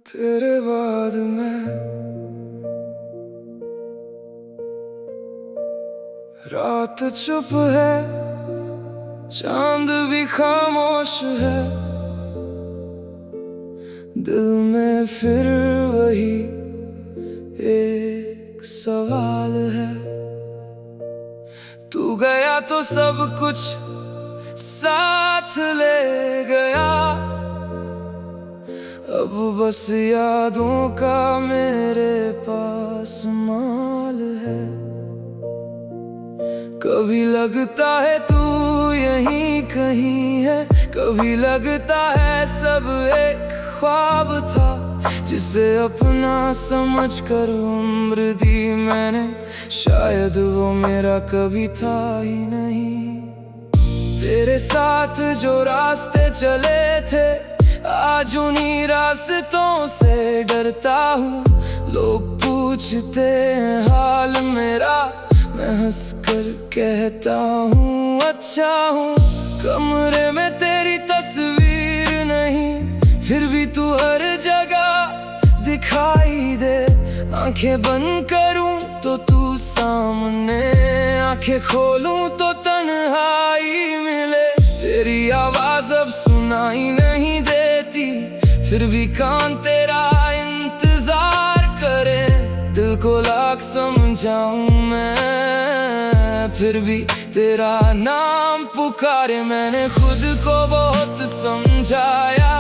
तेरे बाद मैं रात चुप है, चांद भी खामोश है। दिल में फिर वही एक सवाल है। तू गया तो सब कुछ साथ ले गया, अब बस यादों का मेरे पास माल है। कभी लगता है तू यहीं कहीं है, कभी लगता है सब एक ख्वाब था जिसे अपना समझकर उम्र दी मैंने। शायद वो मेरा कभी था ही नहीं। तेरे साथ जो रास्ते चले थे, आज उन्हीं रास्तों से डरता हूँ। लोग पूछते हैं हाल मेरा, मैं हंसकर कहता हूँ अच्छा हूँ। कमरे में तेरी तस्वीर नहीं, फिर भी तू हर जगह दिखाई दे। आंखें बंद करूँ तो तू सामने, आंखें खोलूँ तो तन्हाई मिले। तेरी आवाज अब सुनाई नहीं देती, फिर भी कान तेरा इंतजार करे। दिल को लाख समझाऊं मैं, फिर भी तेरा नाम पुकारे। मैंने खुद को बहुत समझाया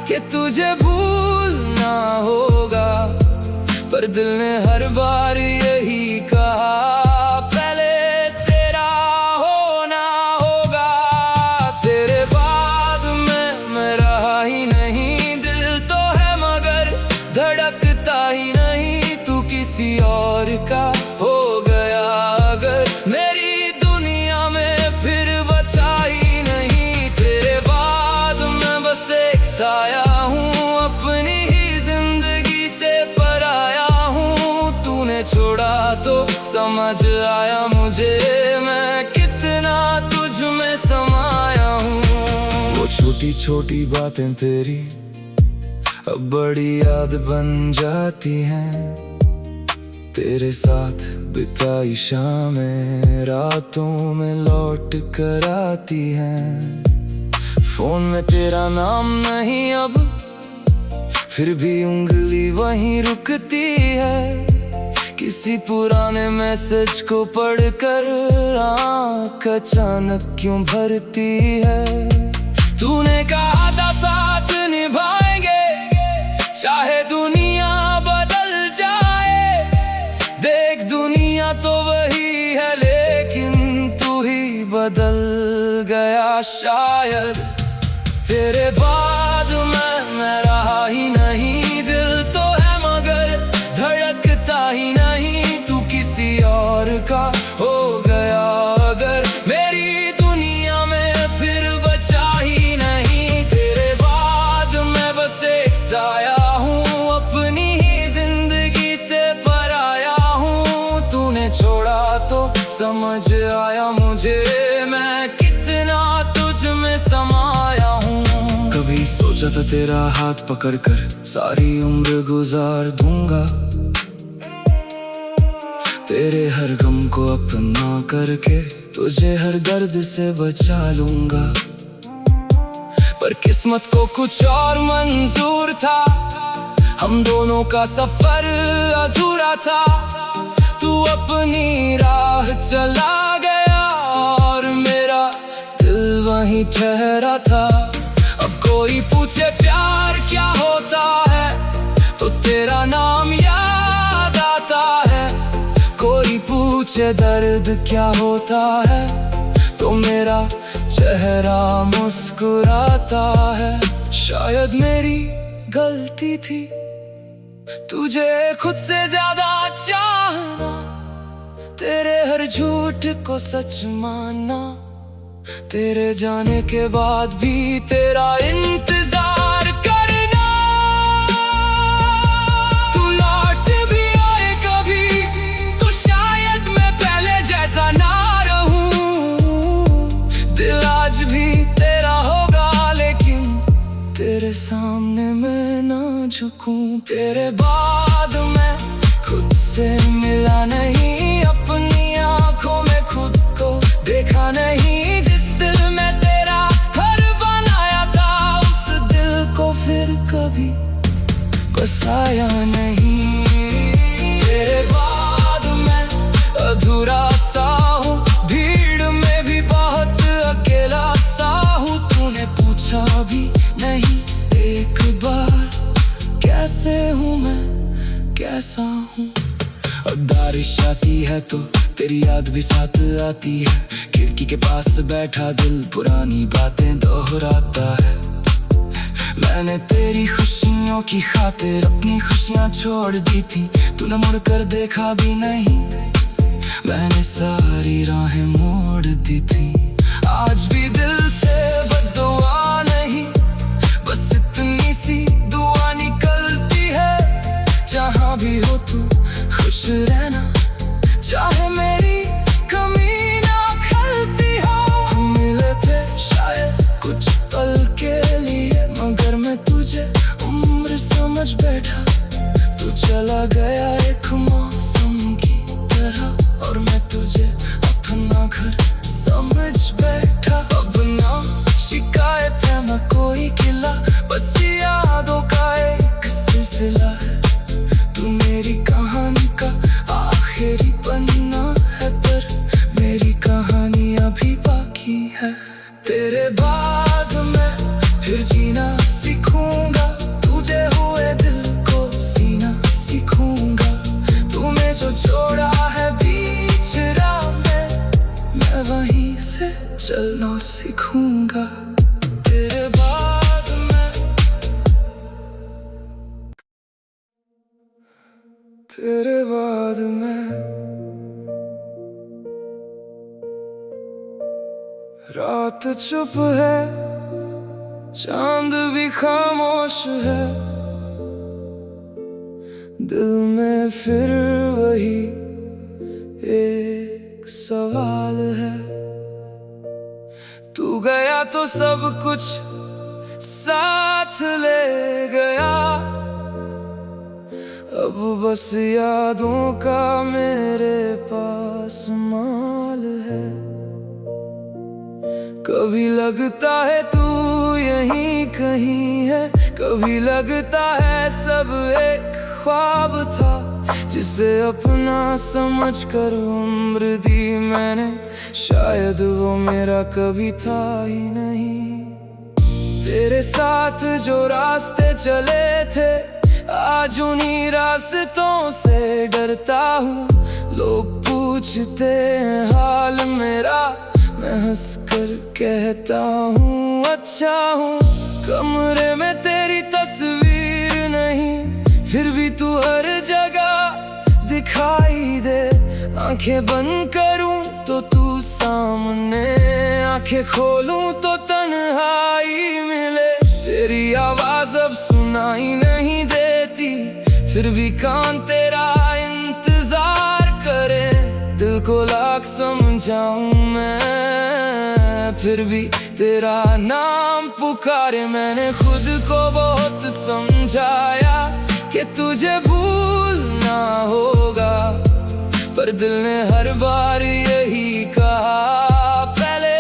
कि तुझे भूलना होगा, पर दिल ने हर बार यही कहा पहले तेरा होना होगा। तेरे बाद मैं रहा ही नहीं, दिल तो है मगर धड़कता ही नहीं। तू किसी और का हो गया अगर, मेरी दुनिया में फिर बचा ही नहीं। तेरे बाद मैं बस एक साया हूँ, अपनी ही जिंदगी से पराया हूँ। तूने छोड़ा तो समझ आया मुझे, मैं कितना तुझ में समाया हूँ। वो छोटी छोटी बातें तेरी अब बड़ी याद बन जाती हैं। तेरे साथ बिताई शामें रातों में लौट कर आती हैं। फोन में तेरा नाम नहीं अब, फिर भी उंगली वहीं रुकती है। किसी पुराने मैसेज को पढ़कर आँख अचानक क्यों भरती है। तूने कहा था साथ निभाएंगे, चाहे दुनिया बदल जाए। देख दुनिया तो वही है, लेकिन तू ही बदल गया शायद। तेरे बाद मैं रहा ही नहीं, दिल तो है मगर धड़कता ही नहीं। तू किसी और का हो गया अगर, मेरी दुनिया में फिर बचा ही नहीं। तेरे बाद मैं बस एक साया हूँ, अपनी ही जिंदगी से पराया हूँ। तूने छोड़ा तो समझ आया मुझे, मैं कितना तुझ में समाया हूँ। कभी सोचा था तेरा हाथ पकड़कर सारी उम्र गुजार दूंगा, तेरे हर गम को अपना करके तुझे हर दर्द से बचा लूंगा। पर किस्मत को कुछ और मंजूर था, हम दोनों का सफर अधूरा था। तू अपनी राह चला गया और मेरा दिल वहीं ठहरा था। अब कोई पूछे प्यार क्या होता है, तो तेरा नाम याद आता है। कोई पूछे दर्द क्या होता है, तो मेरा चेहरा मुस्कुराता है। शायद मेरी गलती थी तुझे खुद से ज्यादा चाहना, तेरे हर झूठ को सच मानना। तेरे जाने के बाद भी तेरा इंतजार करना। तू लौट भी आए कभी तो शायद मैं पहले जैसा ना रहूं। दिल आज भी तेरा होगा, लेकिन तेरे सामने मैं ना झुकूं। तेरे बाद मैं खुद से मिला नहीं, अपनी आंखों में खुद को देखा नहीं। जिस दिल में तेरा घर बनाया था, उस दिल को फिर कभी बसाया नहीं। तेरे बाद मैं अधूरा सा हूँ, भीड़ में भी बहुत अकेला सा हूँ। तूने पूछा भी नहीं एक बार, कैसे हूँ मैं, कैसा हूँ। अब बारिश आती है तो तेरी याद भी साथ आती है। खिड़की के पास बैठा दिल पुरानी बातें दोहराता है। मैंने तेरी खुशियों की खातिर अपनी खुशियाँ छोड़ दी थी, तूने मुड़कर देखा भी नहीं। मैंने सारी राहें मोड़ दी थी। आज भी दिल से बद्दुआ नहीं, बस इतनी सी दुआ निकलती है। जहाँ भी हो तू खुश रहना, चाहे मेरी कमी ना खलती हो। हम मिले थे शायद कुछ पल के लिए, मगर मैं तुझे उम्र समझ बैठा। तू चला गया एक मौसम की तरह, और मैं तुझे अपना घर समझ बैठा। अब ना शिकायत है ना कोई गिला, बस यादों का एक सिलसिला है। तू मेरी कहानी का आखिरी पन्ना है, पर मेरी कहानी अभी बाकी है। तेरे बाद मैं फिर जीना सीखूंगा, टूटे हुए दिल को सीना सीखूंगा। तूने जो छोड़ा है बीच राह में, मैं वहीं से चलना सीखूंगा। तेरे बाद मैं, तेरे बाद मैं रात चुप है, चांद भी खामोश है। दिल में फिर वही एक सवाल है। तू गया तो सब कुछ साथ ले गया, अब बस यादों का मेरे पास माल है। कभी लगता है तू यहीं कहीं है, कभी लगता है सब एक ख्वाब था, जिसे अपना समझ कर उम्र दी मैंने। शायद वो मेरा कभी था ही नहीं। तेरे साथ जो रास्ते चले थे, आज उन्हीं रास्तों से डरता हूँ। लोग पूछते हैं हाल मेरा, मैं हंसकर कहता हूँ अच्छा हूँ। कमरे में तेरी तस्वीर नहीं, फिर भी तू हर जगह दिखाई दे। आंखें बंद करूँ तो तू सामने, आंखें खोलूँ तो तन्हाई मिले। तेरी आवाज अब सुनाई नहीं देती, फिर भी कान तेरा इंतजार करे। दिल को लाख समझाऊं मैं, फिर भी तेरा नाम पुकारे। मैंने खुद को बहुत समझाया कि तुझे भूलना होगा, पर दिल ने हर बार यही कहा पहले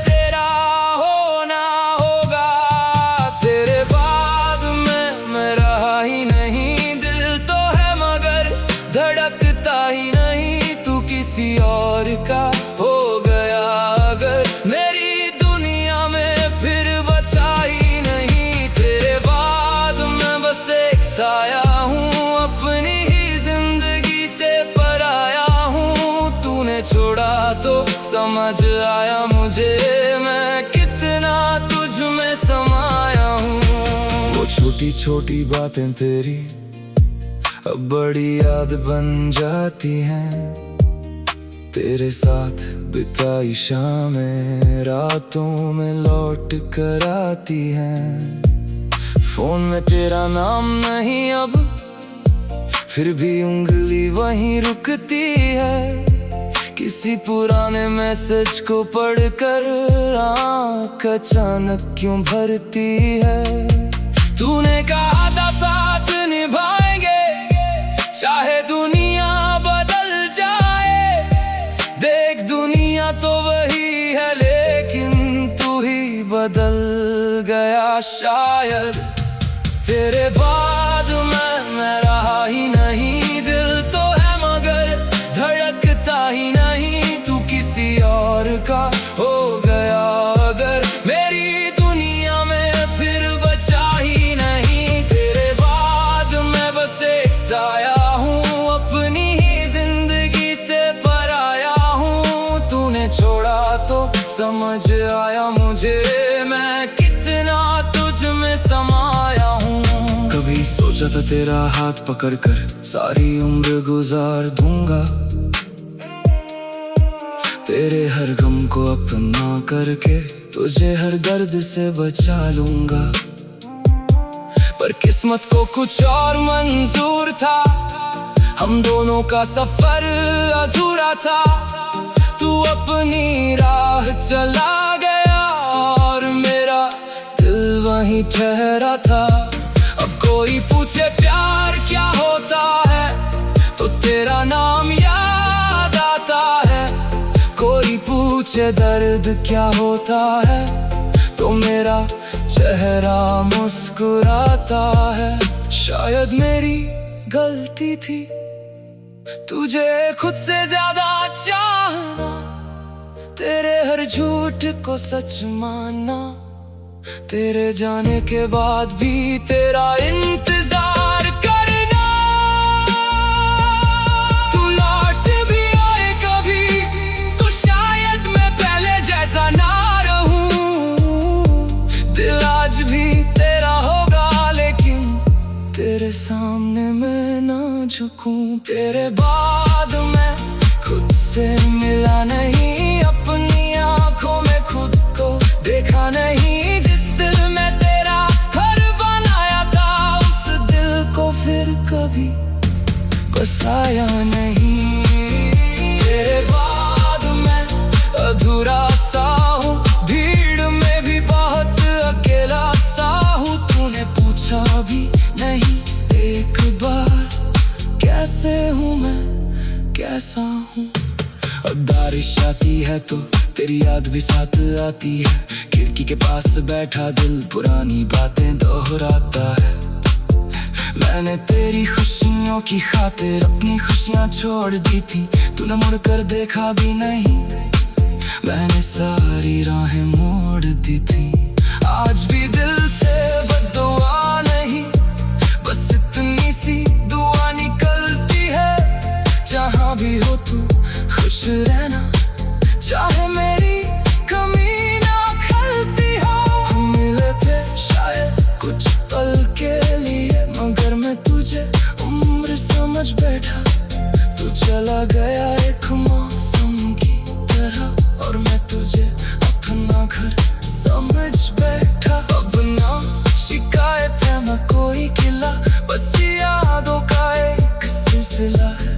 तेरा होना होगा। तेरे बाद मैं रहा ही नहीं, दिल तो है मगर धड़कता ही नहीं। तू किसी और का हो गया अगर, मेरी दुनिया में फिर बचा ही नहीं। तेरे बाद मैं बस एक साया हूँ, अपनी ही जिंदगी से पराया हूँ। तूने छोड़ा तो समझ आया मुझे, मैं कितना तुझ में समाया हूँ। वो छोटी छोटी बातें तेरी अब बड़ी याद बन जाती हैं। तेरे साथ बिताई शामें रातों में लौट कर आती हैं। फोन में तेरा नाम नहीं अब, फिर भी उंगली वहीं रुकती है। किसी पुराने मैसेज को पढ़कर आँख अचानक क्यों भरती है। तूने कहा था साथ निभाएंगे, चाहे दुनिया बदल जाए। देख दुनिया तो वही है, लेकिन तू ही बदल गया शायद। तेरे बाद मैं रहा ही नहीं, दिल तो है मगर धड़कता ही नहीं। तू किसी और का हो गया अगर, मेरी दुनिया में फिर बचा ही नहीं। तेरे बाद मैं बस एक साया हूँ, अपनी ही जिंदगी से पराया हूँ। तूने छोड़ा तो समझ आया मुझे, मैं कितना तुझ में समाया हूँ। कभी सोचा था तेरा हाथ पकड़कर सारी उम्र गुजार दूंगा, तेरे हर गम को अपना करके तुझे हर दर्द से बचा लूंगा। पर किस्मत को कुछ और मंजूर था, हम दोनों का सफर अधूरा था। तू अपनी राह चला गया और मेरा दिल वहीं ठहरा था। अब कोई पूछे प्यार क्या होता है, तो तेरा नाम याद आता है। कोई पूछे दर्द क्या होता है, तो मेरा चेहरा मुस्कुराता है। शायद मेरी गलती थी तुझे खुद से ज्यादा चाहना, तेरे हर झूठ को सच मानना। तेरे जाने के बाद भी तेरा इंतजार करना। तू लौट भी आए कभी तो शायद मैं पहले जैसा ना रहूं। दिल आज भी तेरा होगा, लेकिन तेरे सामने मैं ना झुकूं। तेरे बाद मैं खुद से मिला नहीं, अपनी आंखों में खुद को देखा नहीं। जिस दिल में तेरा घर बनाया था, उस दिल को फिर कभी बसाया नहीं। तेरे बाद मैं अधूरा सा हूँ, भीड़ में भी बहुत अकेला सा हूँ। तूने पूछा भी नहीं एक बार, कैसे हूँ मैं, कैसा हूँ। बारिश आती है तो तेरी याद भी साथ आती है, खिड़की के पास बैठा दिल पुरानी बातें दोहराता है। मैंने तेरी खुशियों की खातिर अपनी खुशियाँ छोड़ दी थी, तूने मुड़कर देखा भी नहीं। मैंने सारी राहें मोड़ दी थी, आज भी दिल से बद्दुआ नहीं, बस इतनी सी दुआ निकलती है। जहाँ भी हो तू खुश रहना, चाहे मेरी कमी ना खलती हो। हम मिले थे शायद कुछ पल के लिए, मगर मैं तुझे उम्र समझ बैठा। तू चला गया एक मौसम की तरह, और मैं तुझे अपना घर समझ बैठा। अब ना शिकायत है ना कोई गिला, बस यादों का एक सिलसिला है।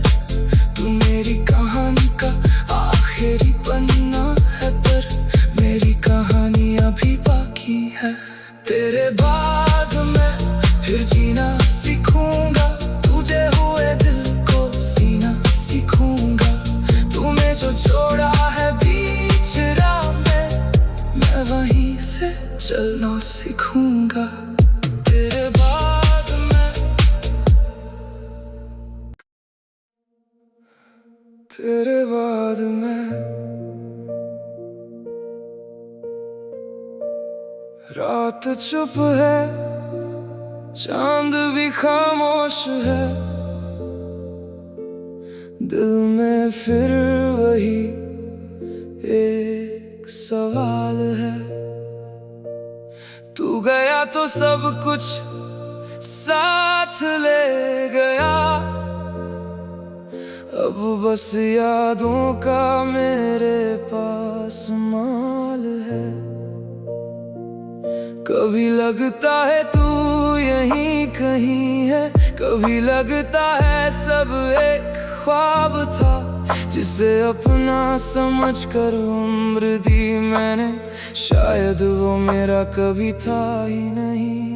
तू मेरी कहानी का आखिरी पन्ना है, पर मेरी कहानी अभी बाकी है। तेरे बाद मैं फिर जीना सीखूंगा, टूटे हुए दिल को सीना सीखूंगा। तूने जो छोड़ा है बीच राह में, मैं वहीं से चलना सीखूंगा। तेरे बाद मैं, तेरे बाद मैं रात चुप है, चांद भी खामोश है। दिल में फिर वही एक सवाल है। तू गया तो सब कुछ साथ ले गया, अब बस यादों का मेरे पास माल है। कभी लगता है तू यहीं कहीं है, कभी लगता है सब एक ख्वाब था, जिसे अपना समझ कर उम्र दी मैंने। शायद वो मेरा कभी था ही नहीं।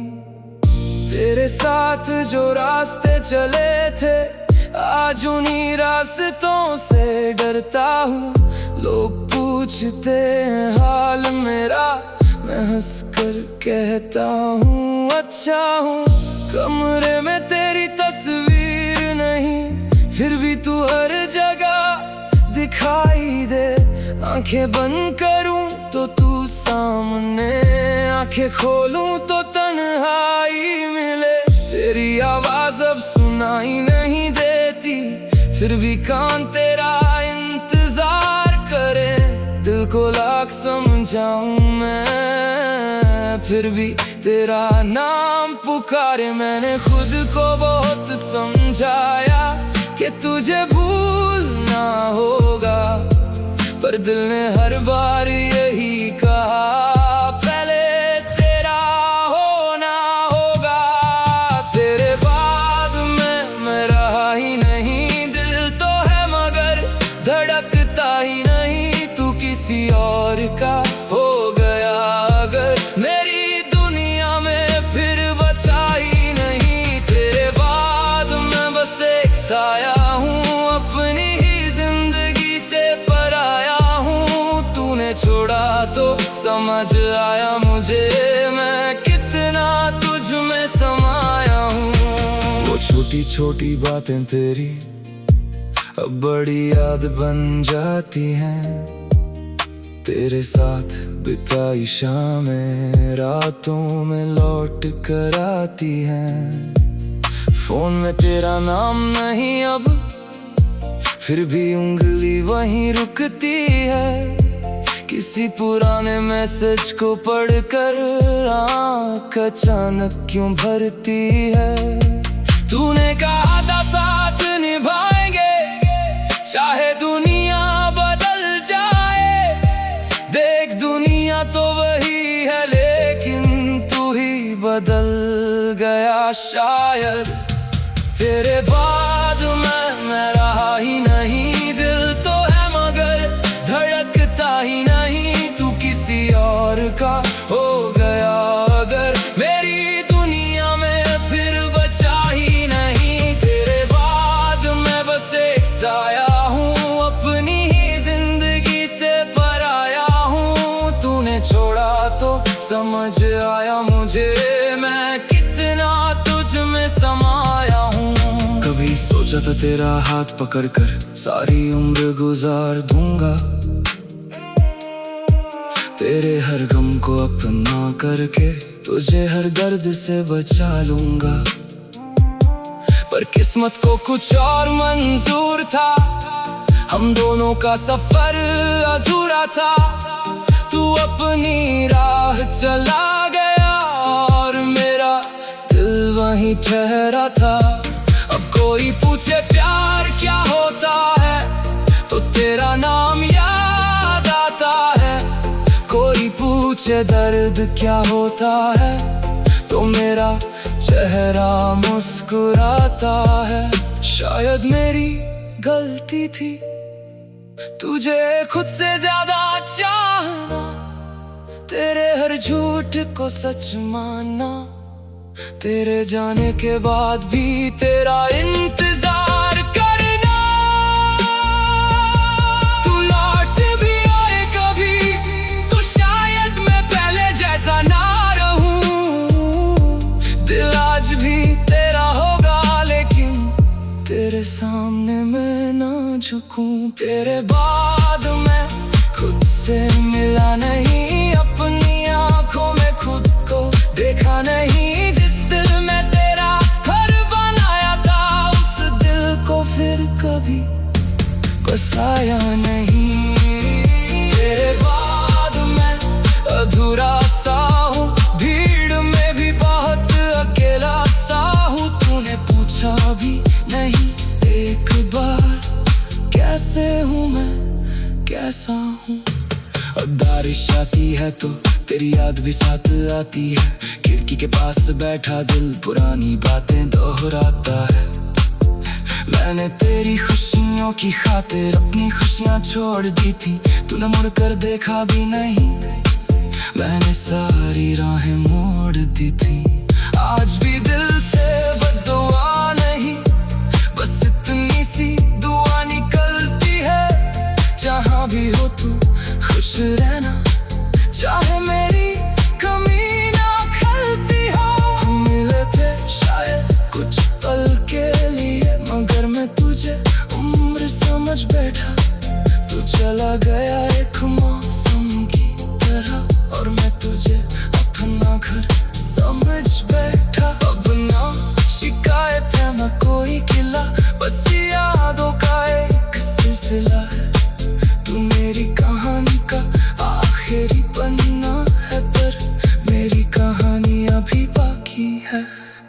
तेरे साथ जो रास्ते चले थे, आज उन्हीं रास्तों से डरता हूँ। लोग पूछते हैं हाल मेरा, मैं हंसकर कहता हूँ अच्छा हूँ। कमरे में तेरी तस्वीर नहीं, फिर भी तू हर जगह दिखाई दे। आंखें बंद करूं तो तू सामने, आंखें खोलूं तो तन्हाई मिले। तेरी आवाज अब सुनाई नहीं देती, फिर भी कान तेरा इंतजार करे। दिल को लाख समझाऊं मैं, फिर भी तेरा नाम पुकारे। मैंने खुद को बहुत समझाया कि तुझे भूलना होगा, पर दिल ने हर बार यही कहा, पहले तेरा होना होगा। तेरे बाद मैं रहा ही नहीं, दिल तो है मगर धड़कता ही नहीं। तू किसी और का हो गया अगर, मेरी दुनिया में फिर बचा ही नहीं। तेरे बाद मैं बस एक साया हूँ, अपनी ही जिंदगी से पराया हूँ। तूने छोड़ा तो समझ आया मुझे, मैं कितना तुझ में समाया हूँ। वो छोटी छोटी बातें तेरी अब बड़ी याद बन जाती हैं। तेरे साथ बिताई शामें रातों में लौट कर आती हैं। फोन में तेरा नाम नहीं अब, फिर भी उंगली वहीं रुकती है। किसी पुराने मैसेज को पढ़कर आँख अचानक क्यों भरती है। तूने कहा था साथ निभाएंगे, चाहे दुनिया बदल जाए। देख दुनिया तो वही है, लेकिन तू ही बदल गया शायद। तेरे बाद मैं रहा ही नहीं, दिल तो है मगर धड़कता ही नहीं। तू किसी और का हो गया अगर, मेरी दुनिया में फिर बचा ही नहीं। तेरे बाद मैं बस एक साया हूँ, अपनी ही जिंदगी से पराया हूँ। तूने छोड़ा तो समझ आया मुझे, मैं कितना तुझ में समाया हूँ। कभी सोचा था तेरा हाथ पकड़कर सारी उम्र गुजार दूंगा, तेरे हर गम को अपना करके तुझे हर दर्द से बचा लूंगा। पर किस्मत को कुछ और मंजूर था, हम दोनों का सफर अधूरा था। तू अपनी राह चला गया और मेरा दिल वहीं ठहरा था। अब कोई पूछे प्यार क्या होता है, तो तेरा नाम याद आता है। कोई पूछे दर्द क्या होता है, तो मेरा चेहरा मुस्कुराता है। शायद मेरी गलती थी तुझे खुद से ज्यादा चाहना, तेरे हर झूठ को सच मानना। तेरे जाने के बाद भी तेरा इंतजार करना। तू लौट भी आए कभी तो शायद मैं पहले जैसा ना रहूं। दिल आज भी तेरा होगा, लेकिन तेरे सामने मैं ना झुकूं। तेरे बाद मैं खुद से मिला नहीं, अपनी आंखों में खुद को देखा नहीं। जिस दिल में तेरा घर बनाया था, उस दिल को फिर कभी बसाया नहीं। तेरे बाद मैं अधूरा सा हूँ, भीड़ में भी बहुत अकेला सा हूँ। तूने पूछा भी नहीं एक बार, कैसे हूँ मैं, कैसा हूँ। बारिश आती है तो तेरी याद भी साथ आती है। खिड़की के पास बैठा दिल पुरानी बातें दोहराता है। मैंने तेरी खुशियों की खातिर अपनी खुशियाँ छोड़ दी थी, तूने मुड़कर देखा भी नहीं। मैंने सारी राहें मोड़ दी थी, आज भी दिल चला गया एक मौसम की तरह, और मैं तुझे अपना घर समझ बैठा। अब ना शिकायत है ना कोई गिला, बस यादों का एक सिलसिला है। तू मेरी कहानी का आखिरी पन्ना है, पर मेरी कहानी अभी बाकी है।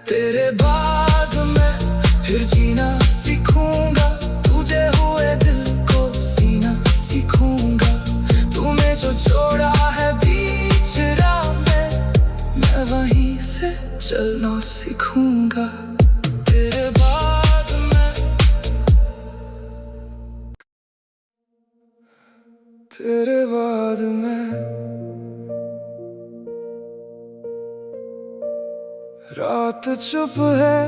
तेरे बाद मैं फिर जीना सीखूंगा, टूटे हुए दिल को सीना सीखूंगा। तूने जो छोड़ा है बीच राह में, मैं वहीं से चलना सीखूंगा। तेरे बाद मैं, तेरे बाद मैं, रात चुप है,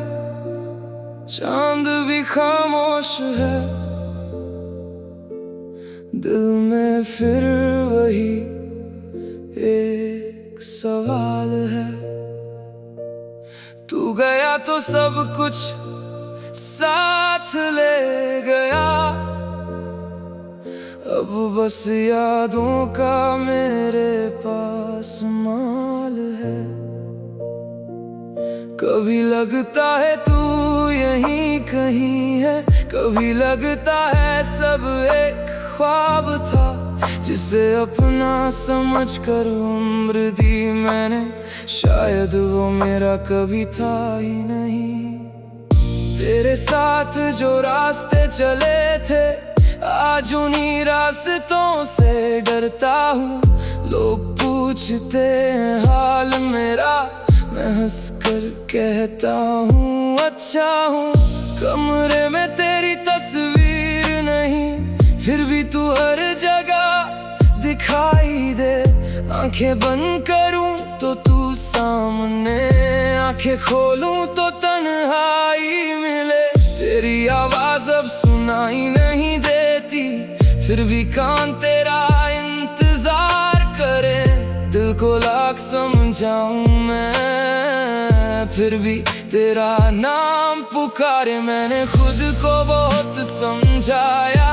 चांद भी खामोश है, दिल में फिर वही एक सवाल है। तू गया तो सब कुछ साथ ले गया, अब बस यादों का मेरे पास माल है। कभी लगता है तू यहीं कहीं है, कभी लगता है सब एक ख्वाब था, जिसे अपना समझ कर उम्र दी मैंने। शायद वो मेरा कभी था ही नहीं। तेरे साथ जो रास्ते चले थे, आज उन्हीं रास्तों से डरता हूँ। लोग पूछते हैं हाल मेरा, मैं हंसकर कहता हूँ अच्छा हूँ। कमरे में तेरी तस्वीर नहीं, फिर भी तू हर जगह दिखाई दे। आंखें बंद करूँ तो तू सामने, आंखें खोलूँ तो तन्हाई मिले। तेरी आवाज अब सुनाई नहीं देती, फिर भी कान तेरा इंतजार करे। दिल को लाख समझाऊं मैं, फिर भी तेरा नाम पुकारे। मैंने खुद को बहुत समझाया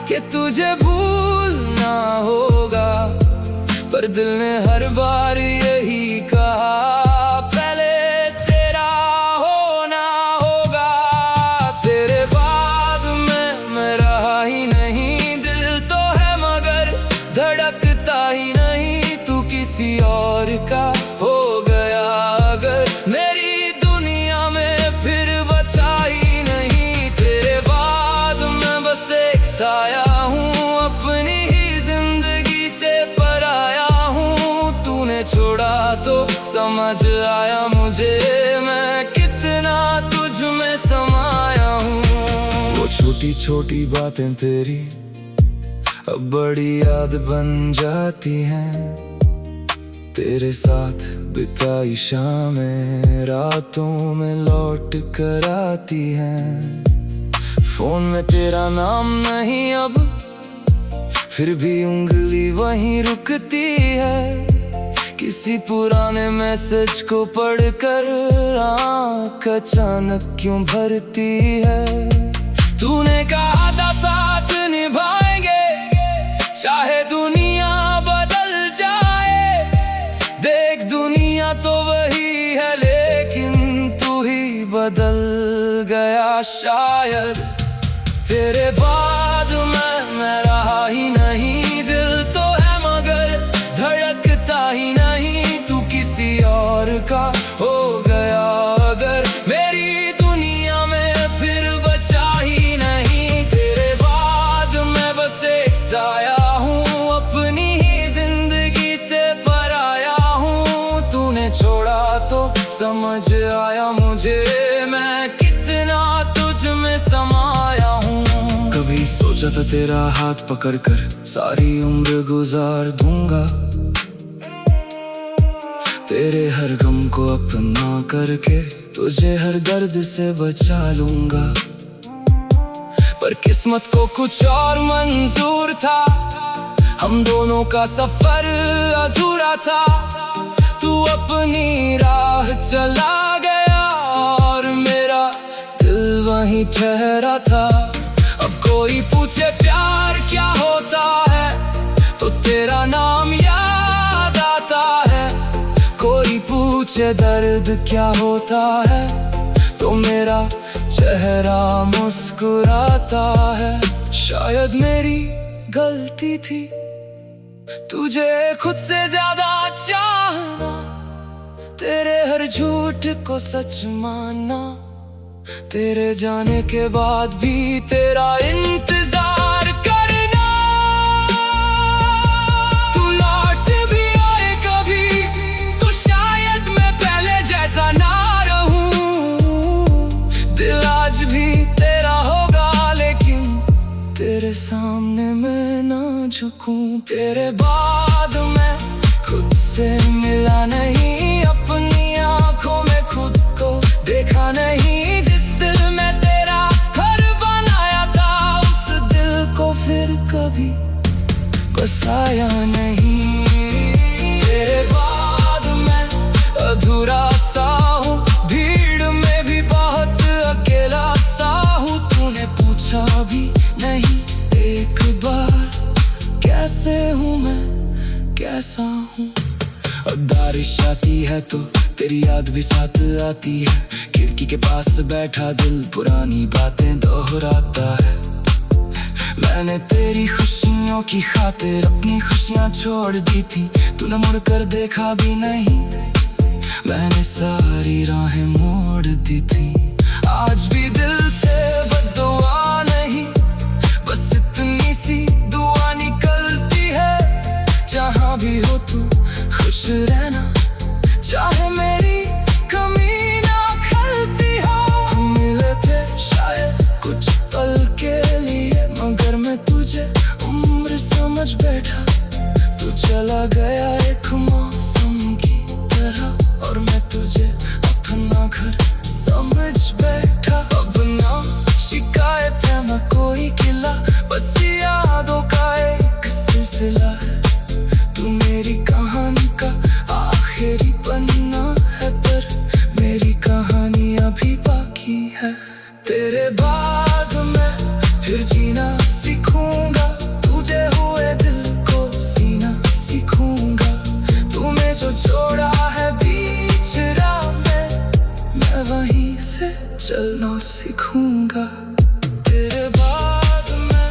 कि तुझे भूलना होगा, पर दिल ने हर बार यही कहा, पहले तेरा होना होगा। तेरे बाद मैं रहा ही नहीं, दिल तो है मगर धड़कता ही नहीं। तू किसी और का हो गया अगर, मेरी दुनिया में फिर बचा ही नहीं। तेरे बाद मैं बस एक साया हूँ, अपनी ही जिंदगी से पराया हूँ। तूने छोड़ा तो समझ आया मुझे, मैं कितना तुझ में समाया हूँ। वो छोटी छोटी बातें तेरी अब बड़ी याद बन जाती हैं। तेरे साथ बिताई शामें रातों में लौट कर आती हैं। फोन में तेरा नाम नहीं अब, फिर भी उंगली वहीं रुकती है। किसी पुराने मैसेज को पढ़कर आँख अचानक क्यों भरती है। तूने कहा था साथ निभाएंगे, चाहे दुनिया बदल जाए। देख दुनिया तो वही है, लेकिन तू ही बदल गया शायद। तेरे बाद मैं रहा ही नहीं, दिल तो है मगर धड़कता ही नहीं। तू किसी और का हो गया अगर, मेरी दुनिया में फिर बचा ही नहीं। तेरे बाद मैं बस एक साया हूँ, अपनी ही जिंदगी से पराया हूँ। तूने छोड़ा तो समझ आया मुझे, मैं कितना तुझ में समाया हूँ। कभी सोचा था तेरा हाथ पकड़कर सारी उम्र गुजार दूंगा, तेरे हर गम को अपना करके तुझे हर दर्द से बचा लूंगा। पर किस्मत को कुछ और मंजूर था, हम दोनों का सफर अधूरा था। तू अपनी राह चला गया और मेरा दिल वहीं ठहरा था। अब कोई पूछे प्यार क्या होता है, तो तेरा नाम याद आता है। कोई पूछे दर्द क्या होता है तो मेरा चेहरा मुस्कुराता है। शायद मेरी गलती थी तुझे खुद से ज्यादा चाहना, तेरे हर झूठ को सच मानना, तेरे जाने के बाद भी तेरा इंतजार करना। तू लौट भी आए कभी तो शायद मैं पहले जैसा ना रहूं। दिल आज भी तेरा होगा लेकिन तेरे सामने मैं ना झुकूं। तेरे बाद मैं खुद से मिला नहीं, अपनी आंखों में खुद को देखा नहीं। जिस दिल में तेरा घर बनाया था उस दिल को फिर कभी बसाया नहीं। तेरे बाद मैं अधूरा सा हूँ, भीड़ में भी बहुत अकेला सा हूँ। तूने पूछा भी नहीं एक बार कैसे हूँ मैं, कैसा हूँ। बारिश आती है तो तेरी याद भी साथ आती है। खिड़की के पास बैठा दिल पुरानी बातें दोहराता है। मैंने तेरी खुशियों की खातिर अपनी खुशियाँ छोड़ दी थी, तूने मुड़ कर देखा भी नहीं। मैंने सारी राहें मोड़ दी थी। आज भी दिल से बद्दुआ नहीं, बस इतनी सी दुआ निकलती है। जहाँ भी हो तू खुश रहना, चाहे मेरी कमी ना खलती हो। हम मिले थे शायद कुछ पल के लिए, मगर मैं तुझे उम्र समझ बैठा। तू चला गया एक मौसम की तरह और मैं तुझे अपना घर समझ बैठा। अब ना शिकायत है ना कोई गिला, बस यादों का एक सिलसिला है। तू मेरी कहानी का आखिरी पन्ना है, पर मेरी कहानी अभी बाकी है। तेरे बाद मैं फिर जीना सीखूंगा, टूटे हुए दिल को सीना सीखूंगा। तूने जो छोड़ा है बीच राह में, मैं वहीं से चलना सीखूंगा। तेरे बाद मैं,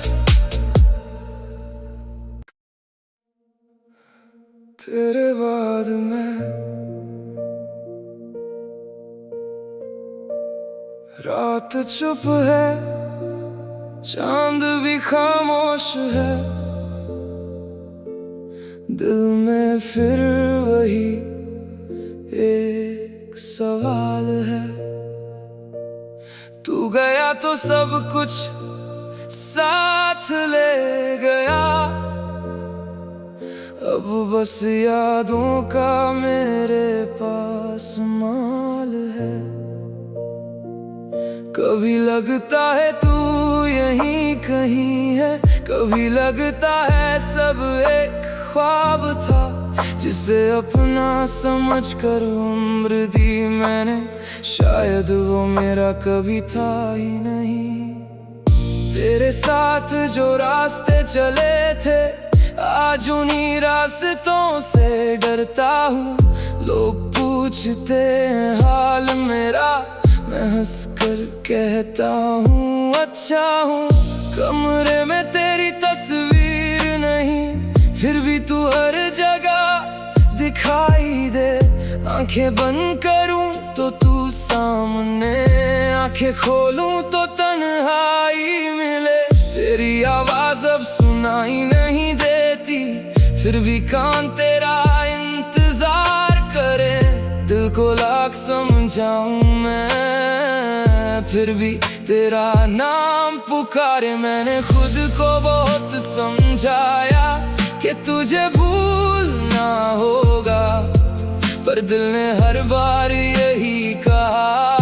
तेरे बाद मैं रात चुप है, चांद भी खामोश है। दिल में फिर वही एक सवाल है। तू गया तो सब कुछ साथ ले गया, अब बस यादों का मेरे पास माल है। कभी लगता है तू यहीं कहीं है, कभी लगता है सब एक ख्वाब था। जिसे अपना समझ कर उम्र दी मैंने, शायद वो मेरा कभी था ही नहीं। तेरे साथ जो रास्ते चले थे, आज उन्हीं रास्तों से डरता हूँ। लोग पूछते हैं हाल मेरा, मैं हंसकर कहता हूँ अच्छा हूँ। कमरे में तेरी तस्वीर नहीं, फिर भी तू हर जगह दिखाई दे। आंखें बंद करूँ तो तू सामने, आंखें खोलूँ तो तन्हाई मिले। तेरी आवाज अब सुनाई नहीं देती, फिर भी कान तेरा इंतजार करे। दिल को लाख समझाऊं मैं, फिर भी तेरा नाम पुकारे। मैंने खुद को बहुत समझाया कि तुझे भूलना होगा, पर दिल ने हर बार यही कहा